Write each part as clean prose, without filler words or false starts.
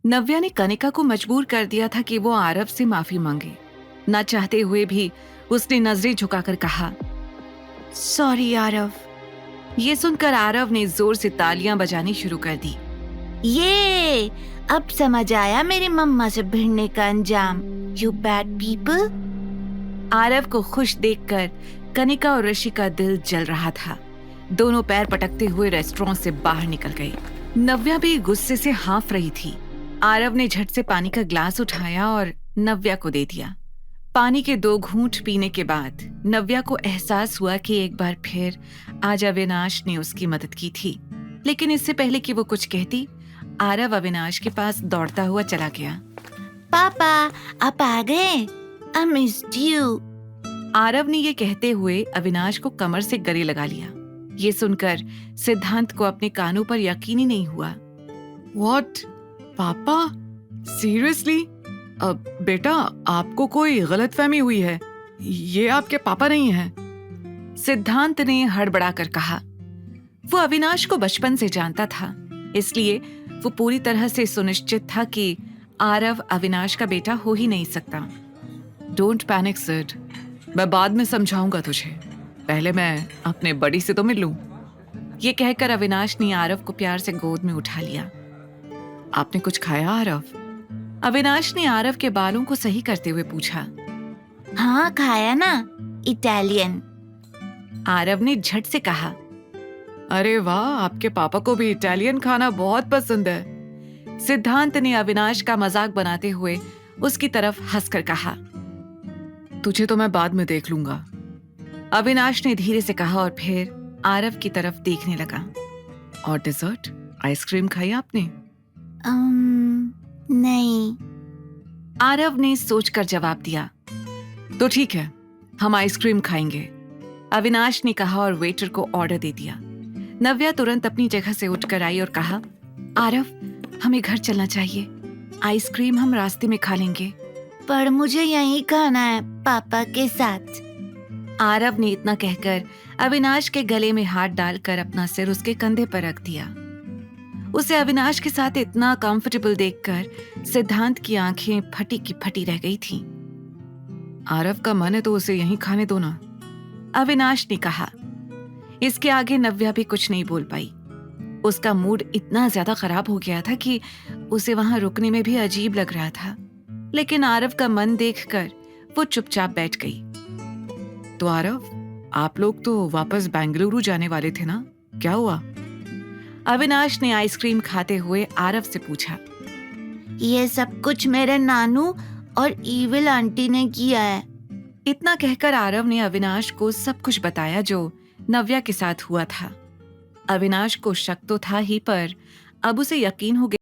नव्या ने कनिका को मजबूर कर दिया था कि वो आरव से माफी मांगे। ना चाहते हुए भी उसने नजरें झुकाकर कहा, सॉरी आरव। ये सुनकर आरव ने जोर से तालियां बजानी शुरू कर दी। ये अब समझ आया मेरी मम्मा से भिड़ने का अंजाम, यू बैड पीपल। आरव को खुश देखकर कनिका और ऋषि का दिल जल रहा था। दोनों पैर पटकते हुए रेस्टोरेंट से बाहर निकल गए। नव्या भी गुस्से से हाँफ रही थी। आरव ने झट से पानी का ग्लास उठाया और नव्या को दे दिया। पानी के 2 घूंट पीने के बाद नव्या को एहसास हुआ कि एक बार फिर आज अविनाश ने उसकी मदद की थी। लेकिन इससे पहले कि वो कुछ कहती, आरव अविनाश के पास दौड़ता हुआ चला गया। पापा आप आ गए, आई मिस्ड यू। आरव ने ये कहते हुए अविनाश को कमर से गले लगा लिया। ये सुनकर सिद्धांत को अपने कानों पर यकीन ही नहीं हुआ। What? पापा? सीरियसली? बेटा, आपको कोई गलतफहमी हुई है। ये आपके पापा नहीं हैं। सिद्धांत ने हड़बड़ाकर कहा। वो अविनाश को बचपन से जानता था, इसलिए वो पूरी तरह से सुनिश्चित था कि आरव अविनाश का बेटा हो ही नहीं सकता। डोंट पैनिक सिड, मैं बाद में समझाऊंगा तुझे। पहले मैं अपने बड़ी से तो मिल लूं। ये कहकर अविनाश ने आरव को प्यार से गोद में उठा लिया। आपने कुछ खाया आरव? अविनाश ने आरव के बालों को सही करते हुए पूछा। हाँ खाया ना, इटालियन। आरव ने झट से कहा। अरे वाह, आपके पापा को भी इटालियन खाना बहुत पसंद है। सिद्धांत ने अविनाश का मजाक बनाते हुए उसकी तरफ हंसकर कहा। तुझे तो मैं बाद में देख लूंगा, अविनाश ने धीरे से कहा और फिर आरव की तरफ देखने लगा। और डिजर्ट, आइसक्रीम खाई आपने? नहीं। आरव ने सोचकर जवाब दिया। तो ठीक है, हम आइसक्रीम खाएंगे, अविनाश ने कहा और वेटर को ऑर्डर दे दिया। नव्या तुरंत अपनी जगह से उठकर आई और कहा, आरव हमें घर चलना चाहिए, आइसक्रीम हम रास्ते में खा लेंगे। पर मुझे यहीं खाना है पापा के साथ। आरव ने इतना कहकर अविनाश के गले में हाथ डालकर अपना सिर उसके कंधे पर रख दिया। उसे अविनाश के साथ इतना कंफर्टेबल देखकर सिद्धांत की आंखें फटी की फटी रह गई थीं। आरव का मन है तो उसे यहीं खाने दो ना, अविनाश ने कहा। इसके आगे नव्या भी कुछ नहीं बोल पाई। उसका मूड इतना ज्यादा खराब हो गया था कि उसे वहां रुकने में भी अजीब लग रहा था। लेकिन आरव का मन देखकर वो चुपचाप बैठ गई। तो आरव, आप लोग तो वापस बेंगलुरु जाने वाले थे ना, क्या हुआ? अविनाश ने आइसक्रीम खाते हुए आरव से पूछा। ये सब कुछ मेरे नानू और ईविल आंटी ने किया है। इतना कहकर आरव ने अविनाश को सब कुछ बताया जो नव्या के साथ हुआ था। अविनाश को शक तो था ही, पर अब उसे यकीन हो गया।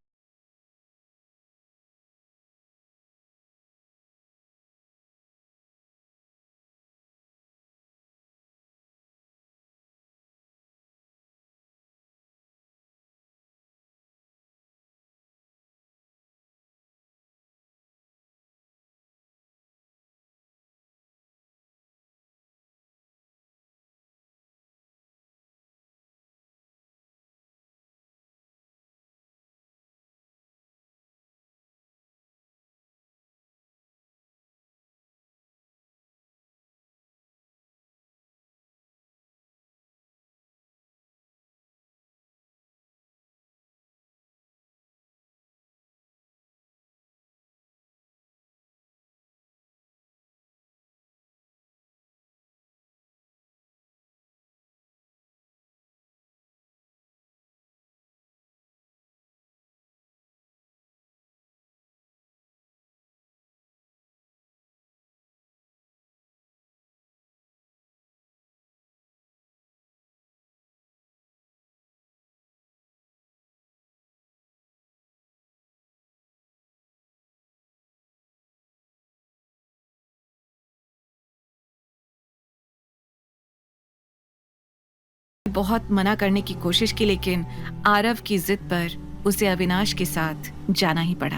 बहुत मना करने की कोशिश की, लेकिन आरव की जिद पर उसे अविनाश के साथ जाना ही पड़ा।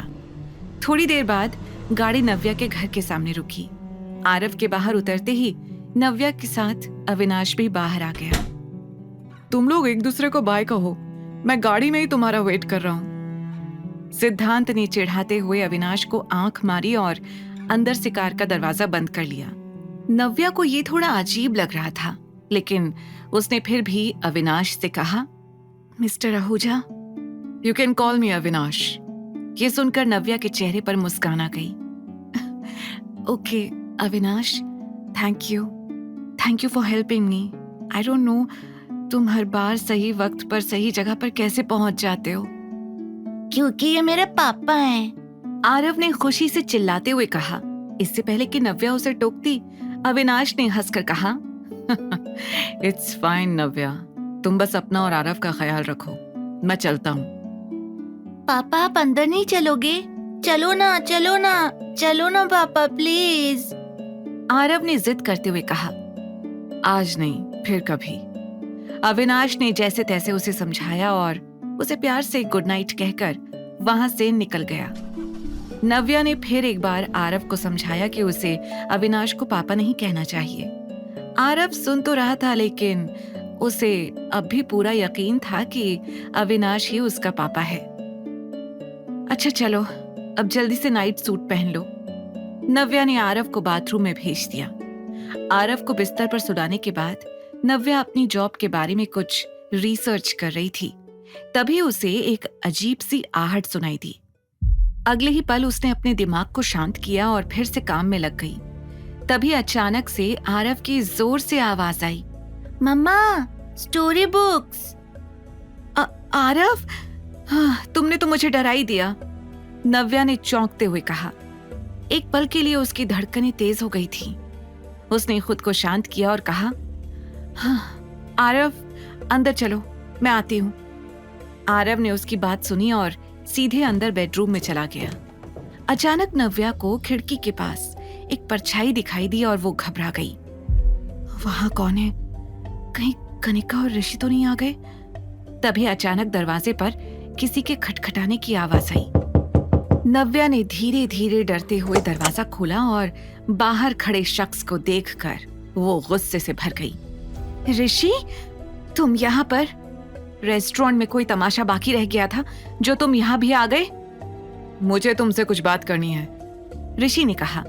थोड़ी देर बाद गाड़ी नव्या के घर के सामने रुकी। आरव के बाहर उतरते ही नव्या के साथ अविनाश भी बाहर आ गया। तुम लोग एक दूसरे को बाय कहो, मैं गाड़ी में ही तुम्हारा वेट कर रहा हूँ। सिद्धांत ने चिढ़ाते हुए अविनाश को आंख मारी और अंदर से कार का दरवाजा बंद कर लिया। नव्या को ये थोड़ा अजीब लग रहा था, लेकिन उसने फिर भी अविनाश से कहा, mister Ahuja, you can call मी अविनाश। ये सुनकर नव्या के चेहरे पर मुस्कान आ गई। Okay Avinash, thank you for helping me. I don't know तुम हर बार सही वक्त पर सही जगह पर कैसे पहुंच जाते हो। क्योंकि ये मेरे पापा हैं। आरव ने खुशी से चिल्लाते हुए कहा। इससे पहले कि नव्या उसे टोकती, अविनाश ने हंसकर कहा, इट्स फाइन नव्या, तुम बस अपना और आरव का ख्याल रखो, मैं चलता हूँ। पापा आप अंदर नहीं चलोगे? चलो ना पापा प्लीज। आरव ने जिद करते हुए कहा, आज नहीं फिर कभी। अविनाश ने जैसे तैसे उसे समझाया और उसे प्यार से गुड नाइट कहकर वहां से निकल गया। नव्या ने फिर एक बार आरव को समझाया कि उसे अविनाश को पापा नहीं कहना चाहिए। आरव सुन तो रहा था, लेकिन उसे अब भी पूरा यकीन था कि अविनाश ही उसका पापा है। अच्छा चलो, अब जल्दी से नाइट सूट पहन लो। नव्या ने आरव को बाथरूम में भेज दिया। आरव को बिस्तर पर सुलाने के बाद नव्या अपनी जॉब के बारे में कुछ रिसर्च कर रही थी। तभी उसे एक अजीब सी आहट सुनाई दी। अगले ही पल उसने अपने दिमाग को शांत किया और फिर से काम में लग गई। तभी अचानक से आरव की जोर से आवाज आई, मम्मा स्टोरी बुक्स। आरव, तुमने तो मुझे डरा ही दिया, नव्या ने चौंकते हुए कहा। एक पल के लिए उसकी धड़कनें तेज हो गई थी। उसने खुद को शांत किया और कहा, आरव अंदर चलो, मैं आती हूँ। आरव ने उसकी बात सुनी और सीधे अंदर बेडरूम में चला गया। अचानक नव्या को खिड़की के पास एक परछाई दिखाई दी और वो घबरा गई। वहां कौन है? कहीं कनिका और ऋषि तो नहीं आ गए? तभी अचानक दरवाजे पर किसी के खटखटाने की आवाज आई। नव्या ने धीरे धीरे डरते हुए दरवाजा खोला और बाहर खड़े शख्स को देखकर वो गुस्से से भर गई। ऋषि, तुम यहाँ पर? रेस्टोरेंट में कोई तमाशा बाकी रह गया था जो तुम यहाँ भी आ गए? मुझे तुमसे कुछ बात करनी है, ऋषि ने कहा।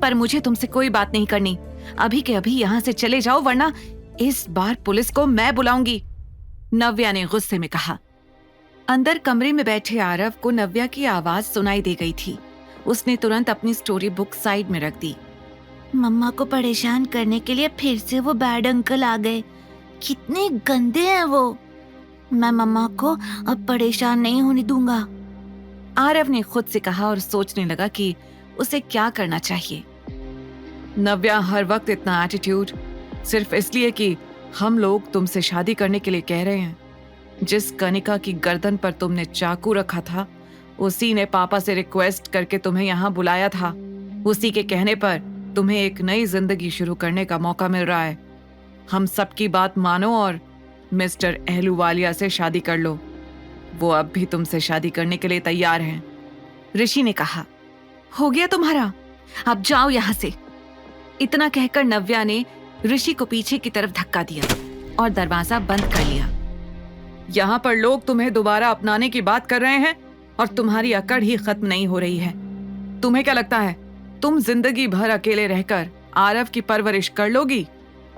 पर मुझे तुमसे कोई बात नहीं करनी। अभी के अभी यहाँ से चले जाओ, वरना इस बार पुलिस को मैं बुलाऊंगी, नव्या ने गुस्से में कहा। अंदर कमरे में बैठे आरव को नव्या की आवाज सुनाई दे गई थी। उसने तुरंत अपनी स्टोरी बुक साइड में रख दी। मम्मा को परेशान करने के लिए फिर से वो बैड अंकल आ गए। कितने गंदे हैं वो। मैं मम्मा को अब परेशान नहीं होने दूंगा, आरव ने खुद से कहा और सोचने लगा कि उसे क्या करना चाहिए। नव्या, हर वक्त इतना एटीट्यूड सिर्फ इसलिए कि हम लोग तुमसे शादी करने के लिए कह रहे हैं। जिस कनिका की गर्दन पर तुमने चाकू रखा था, उसी ने पापा से रिक्वेस्ट करके तुम्हें यहाँ बुलाया था। उसी के कहने पर तुम्हें एक नई जिंदगी शुरू करने का मौका मिल रहा है। हम सबकी बात मानो और मिस्टर अहलूवालिया से शादी कर लो। वो अब भी तुमसे शादी करने के लिए तैयार हैं, ऋषि ने कहा। हो गया तुम्हारा, अब जाओ यहाँ से। इतना कहकर नव्या ने ऋषि को पीछे की तरफ धक्का दिया और दरवाजा बंद कर लिया। यहाँ पर लोग तुम्हें दोबारा अपनाने की बात कर रहे हैं और तुम्हारी अकड़ ही खत्म नहीं हो रही है। तुम्हें क्या लगता है तुम जिंदगी भर अकेले रहकर आरव की परवरिश कर लोगी?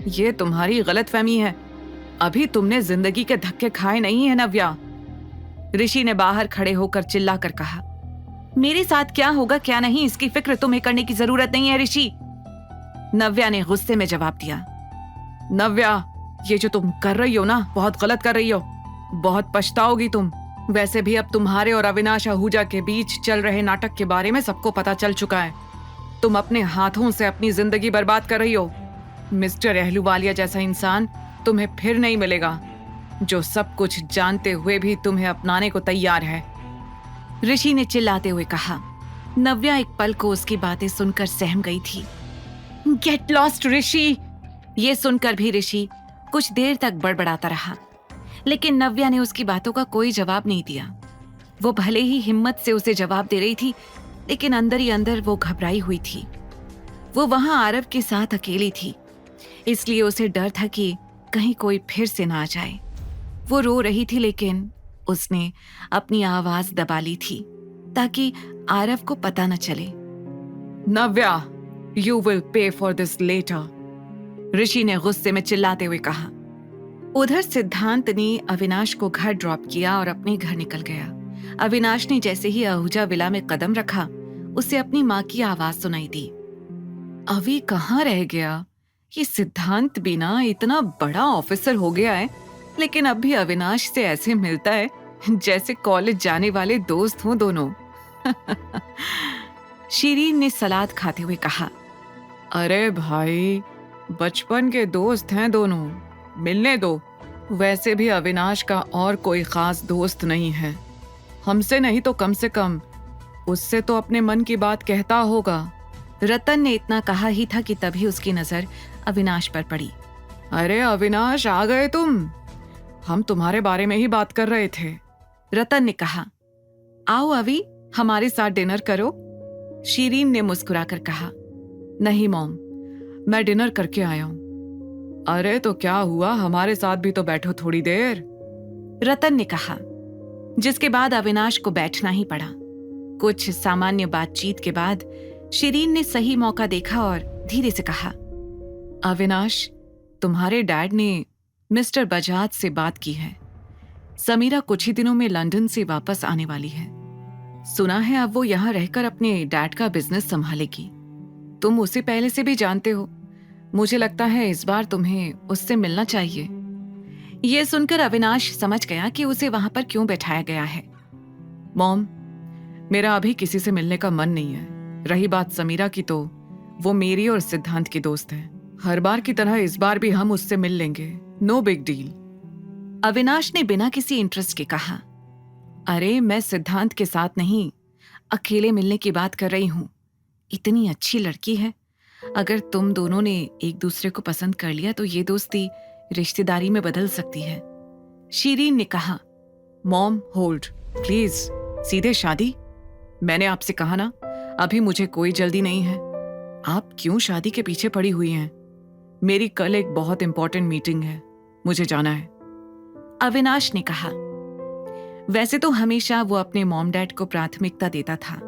ये तुम्हारी गलतफहमी है। अभी तुमने जिंदगी के धक्के खाए नहीं है नव्या, ऋषि ने बाहर खड़े होकर चिल्लाकर कहा। मेरे साथ क्या होगा क्या नहीं, इसकी फिक्र तुम्हें करने की जरूरत नहीं है ऋषि, नव्या ने गुस्से में जवाब दिया। नव्या, ये जो तुम कर रही हो ना, बहुत गलत कर रही हो। बहुत पछताओगी तुम। वैसे भी अब तुम्हारे और अविनाश आहूजा के बीच चल रहे नाटक के बारे में सबको पता चल चुका है। तुम अपने हाथों से अपनी जिंदगी बर्बाद कर रही हो। मिस्टर अहलूवालिया जैसा इंसान तुम्हें फिर नहीं मिलेगा, जो सब कुछ जानते हुए भी तुम्हें अपनाने को तैयार है, ऋषि ने चिल्लाते हुए कहा। नव्या एक पल को उसकी बातें सुनकर सहम गई थी। गेट लॉस्ट ऋषि, ये सुनकर भी ऋषि कुछ देर तक बड़बड़ाता रहा, लेकिन नव्या ने उसकी बातों का कोई जवाब नहीं दिया। वो भले ही हिम्मत से उसे जवाब दे रही थी, लेकिन अंदर ही अंदर वो घबराई हुई थी। वो वहां आरव के साथ अकेली थी, इसलिए उसे डर था कि कहीं कोई फिर से ना आ जाए। वो रो रही थी, लेकिन उसने अपनी आवाज दबा ली थी। ताकि आरव को पता न चले। Navya, you will pay for this letter, Rishi ने गुस्से में चिल्लाते हुए कहा। उधर सिद्धांत ने अविनाश को घर ड्रॉप किया और अपने घर निकल गया। अविनाश ने जैसे ही आहूजा विला में कदम रखा, उसे अपनी माँ की आवाज सुनाई दी। अभी कहाँ रह गया? ये सिद्धांत भी ना इतना बड़ा ऑफिसर हो गया है, लेकिन अब भी अविनाश से ऐसे मिलता है जैसे कॉलेज जाने वाले दोस्त हों दोनों। शीरीन ने सलाद खाते हुए कहा, अरे भाई, बचपन के दोस्त हैं दोनों, मिलने दो। वैसे भी अविनाश का और कोई खास दोस्त नहीं है, हमसे नहीं तो कम से कम उससे तो अपने मन की बात कहता होगा। रतन ने इतना कहा ही था कि तभी उसकी नजर अविनाश पर पड़ी। अरे अविनाश, आ गए तुम? हम तुम्हारे बारे में ही बात कर रहे थे। रतन ने कहा, आओ अवि, हमारे साथ डिनर करो। शीरीन ने मुस्कुराकर कहा, नहीं मॉम, मैं डिनर करके आया हूं। अरे तो क्या हुआ, हमारे साथ भी तो बैठो थोड़ी देर, रतन ने कहा। जिसके बाद अविनाश को बैठना ही पड़ा। कुछ सामान्य बातचीत के बाद शीरीन ने सही मौका देखा और धीरे से कहा, अविनाश, तुम्हारे डैड ने मिस्टर बजाज से बात की है। समीरा कुछ ही दिनों में लंदन से वापस आने वाली है। सुना है अब वो यहाँ रहकर अपने डैड का बिजनेस संभालेगी। तुम उसे पहले से भी जानते हो, मुझे लगता है इस बार तुम्हें उससे मिलना चाहिए। ये सुनकर अविनाश समझ गया कि उसे वहां पर क्यों बैठाया गया है। मॉम, मेरा अभी किसी से मिलने का मन नहीं है। रही बात समीरा की, तो वो मेरी और सिद्धांत की दोस्त है। हर बार की तरह इस बार भी हम उससे मिल लेंगे, नो बिग डील। अविनाश ने बिना किसी इंटरेस्ट के कहा, अरे मैं सिद्धांत के साथ नहीं, अकेले मिलने की बात कर रही हूं। इतनी अच्छी लड़की है, अगर तुम दोनों ने एक दूसरे को पसंद कर लिया तो ये दोस्ती रिश्तेदारी में बदल सकती है। शीरीन ने कहा, मॉम होल्ड प्लीज, सीधे शादी? मैंने आपसे कहा ना, अभी मुझे कोई जल्दी नहीं है। आप क्यों शादी के पीछे पड़ी हुई हैं? मेरी कल एक बहुत इंपॉर्टेंट मीटिंग है, मुझे जाना है। अविनाश ने कहा। वैसे तो हमेशा वो अपने मॉम डैड को प्राथमिकता देता था,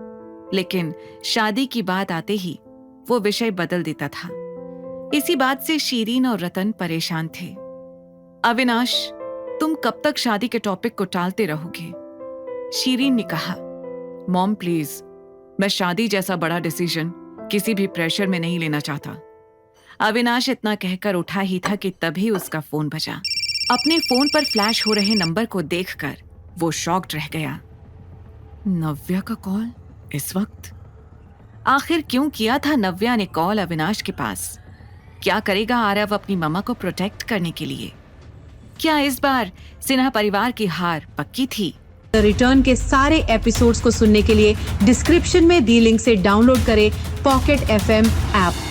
लेकिन शादी की बात आते ही वो विषय बदल देता था। इसी बात से शीरीन और रतन परेशान थे। अविनाश, तुम कब तक शादी के टॉपिक को टालते रहोगे? शीरीन ने कहा, मॉम प्लीज, मैं शादी जैसा बड़ा डिसीजन किसी भी प्रेशर में नहीं लेना चाहता। अविनाश इतना कहकर उठा ही था कि तभी उसका फोन बजा। अपने फोन पर फ्लैश हो रहे नंबर को देखकर वो शॉक्ड रह गया। नव्या का कॉल इस वक्त? आखिर क्यों किया था नव्या ने कॉल अविनाश के पास? क्या करेगा आरव अपनी मम्मा को प्रोटेक्ट करने के लिए? क्या इस बार सिन्हा परिवार की हार पक्की थी? द रिटर्न के सारे एपिसोड्स को सुनने के लिए डिस्क्रिप्शन में दी लिंक से डाउनलोड करें पॉकेट FM ऐप।